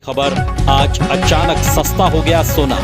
खबर आज अचानक सस्ता हो गया सोना।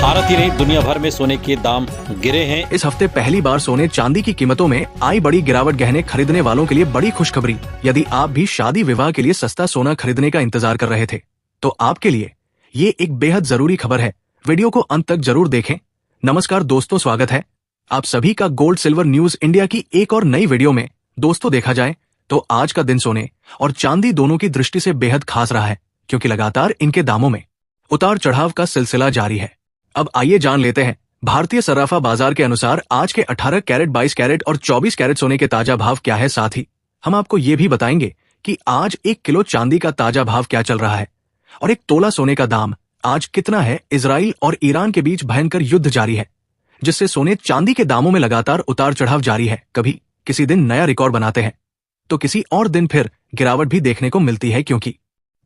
भारत ही नहीं दुनिया भर में सोने के दाम गिरे हैं। इस हफ्ते पहली बार सोने चांदी की कीमतों में आई बड़ी गिरावट। गहने खरीदने वालों के लिए बड़ी खुशखबरी। यदि आप भी शादी विवाह के लिए सस्ता सोना खरीदने का इंतजार कर रहे थे तो आपके लिए ये एक बेहद जरूरी खबर है। वीडियो को अंत तक जरूर देखें। नमस्कार दोस्तों, स्वागत है आप सभी का गोल्ड सिल्वर न्यूज इंडिया की एक और नई वीडियो में। दोस्तों, देखा जाए तो आज का दिन सोने और चांदी दोनों की दृष्टि से बेहद खास रहा है, क्योंकि लगातार इनके दामों में उतार चढ़ाव का सिलसिला जारी है। अब आइए जान लेते हैं भारतीय सर्राफा बाजार के अनुसार आज के 18 कैरेट, 22 कैरेट और 24 कैरेट सोने के ताजा भाव क्या है। साथ ही हम आपको ये भी बताएंगे कि आज 1 किलो चांदी का ताजा भाव क्या चल रहा है और 1 तोला सोने का दाम आज कितना है। इजराइल और ईरान के बीच भयंकर युद्ध जारी है, जिससे सोने चांदी के दामों में लगातार उतार चढ़ाव जारी है। कभी किसी दिन नया रिकॉर्ड बनाते हैं तो किसी और दिन फिर गिरावट भी देखने को मिलती है, क्योंकि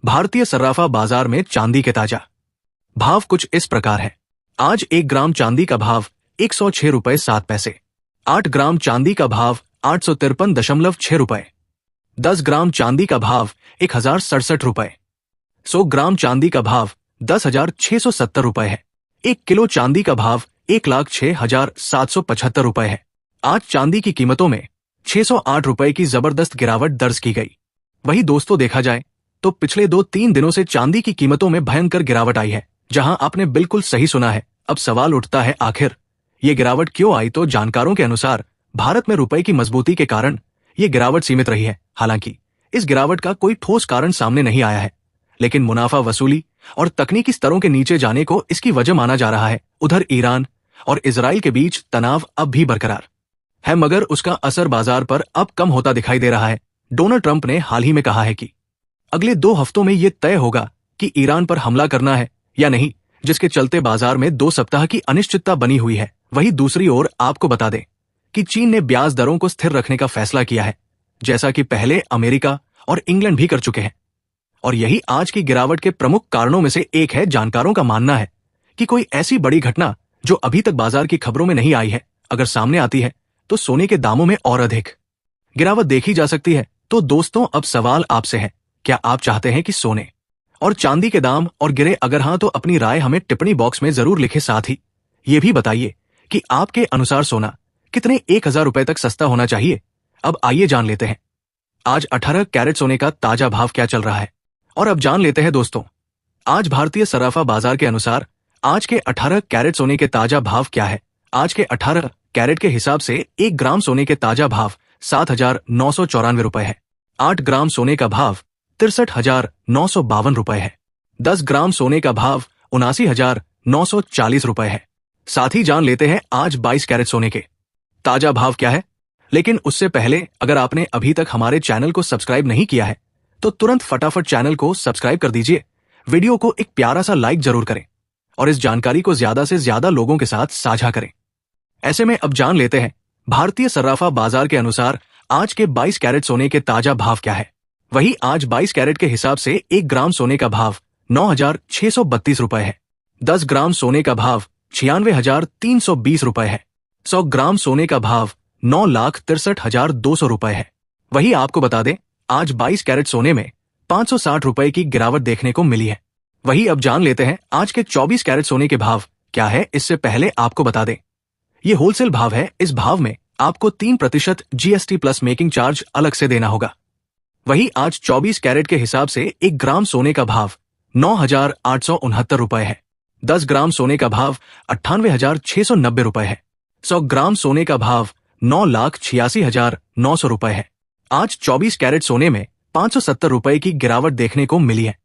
भारतीय सर्राफा बाजार में चांदी के ताजा भाव कुछ इस प्रकार है। आज 1 ग्राम चांदी का भाव 106 रुपए 7 पैसे, 8 ग्राम चांदी का भाव 853.6 रुपए, 10 ग्राम चांदी का भाव 1067 रुपए, 100 ग्राम चांदी का भाव 10,670 रुपए है। 1 किलो चांदी का भाव 1,06,775 रुपए है। आज चांदी की कीमतों में 608 रुपए की जबरदस्त गिरावट दर्ज की गई। वही दोस्तों, देखा जाए तो पिछले 2-3 दिनों से चांदी की कीमतों में भयंकर गिरावट आई है। जहां आपने बिल्कुल सही सुना है। अब सवाल उठता है, आखिर ये गिरावट क्यों आई? तो जानकारों के अनुसार भारत में रुपए की मजबूती के कारण ये गिरावट सीमित रही है। हालांकि इस गिरावट का कोई ठोस कारण सामने नहीं आया है, लेकिन मुनाफा वसूली और तकनीकी स्तरों के नीचे जाने को इसकी वजह माना जा रहा है। उधर ईरान और इजराइल के बीच तनाव अब भी बरकरार है, मगर उसका असर बाजार पर अब कम होता दिखाई दे रहा है। डोनाल्ड ट्रंप ने हाल ही में कहा है कि अगले 2 हफ्तों में ये तय होगा कि ईरान पर हमला करना है या नहीं, जिसके चलते बाजार में 2 सप्ताह की अनिश्चितता बनी हुई है। वहीं दूसरी ओर आपको बता दें कि चीन ने ब्याज दरों को स्थिर रखने का फैसला किया है, जैसा कि पहले अमेरिका और इंग्लैंड भी कर चुके हैं। और यही आज की गिरावट के प्रमुख कारणों में से एक है। जानकारों का मानना है कि कोई ऐसी बड़ी घटना जो अभी तक बाजार की खबरों में नहीं आई है, अगर सामने आती है तो सोने के दामों में और अधिक गिरावट देखी जा सकती है। तो दोस्तों, अब सवाल आपसे है, क्या आप चाहते हैं कि सोने और चांदी के दाम और गिरे? अगर हाँ तो अपनी राय हमें टिप्पणी बॉक्स में जरूर लिखें। साथ ही ये भी बताइए कि आपके अनुसार सोना कितने 1,000 रुपए तक सस्ता होना चाहिए। अब आइए जान लेते हैं आज 18 कैरेट सोने का ताजा भाव क्या चल रहा है। और अब जान लेते हैं दोस्तों, आज भारतीय सर्राफा बाजार के अनुसार आज के 18 कैरेट सोने के ताजा भाव क्या है। आज के 18 कैरेट के हिसाब से 1 ग्राम सोने के ताजा भाव 7,994 रुपए है। 8 ग्राम सोने का भाव 63,952 रुपए है। 10 ग्राम सोने का भाव 79,940 रुपए है। साथ ही जान लेते हैं आज 22 कैरेट सोने के ताजा भाव क्या है। लेकिन उससे पहले, अगर आपने अभी तक हमारे चैनल को सब्सक्राइब नहीं किया है तो तुरंत फटाफट चैनल को सब्सक्राइब कर दीजिए। वीडियो को एक प्यारा सा लाइक जरूर करें और इस जानकारी को ज्यादा से ज्यादा लोगों के साथ साझा करें। ऐसे में अब जान लेते हैं भारतीय सर्राफा बाजार के अनुसार आज के 22 कैरेट सोने के ताजा भाव क्या है। वही आज 22 कैरेट के हिसाब से 1 ग्राम सोने का भाव 9,632 रुपए है। 10 ग्राम सोने का भाव 96,320 रुपए है। 100 ग्राम सोने का भाव 9,63,200 रुपए है। वही आपको बता दें, आज 22 कैरेट सोने में 560 रुपए की गिरावट देखने को मिली है। वही अब जान लेते हैं आज के 24 कैरेट सोने के भाव क्या है। इससे पहले आपको बता दें, ये होलसेल भाव है। इस भाव में आपको 3% GST प्लस मेकिंग चार्ज अलग से देना होगा। वही आज 24 कैरेट के हिसाब से 1 ग्राम सोने का भाव 9,869 रुपए है। 10 ग्राम सोने का भाव 98,690 रुपए है। 100 ग्राम सोने का भाव 9,86,900 रुपए है। आज 24 कैरेट सोने में 570 रुपए की गिरावट देखने को मिली है।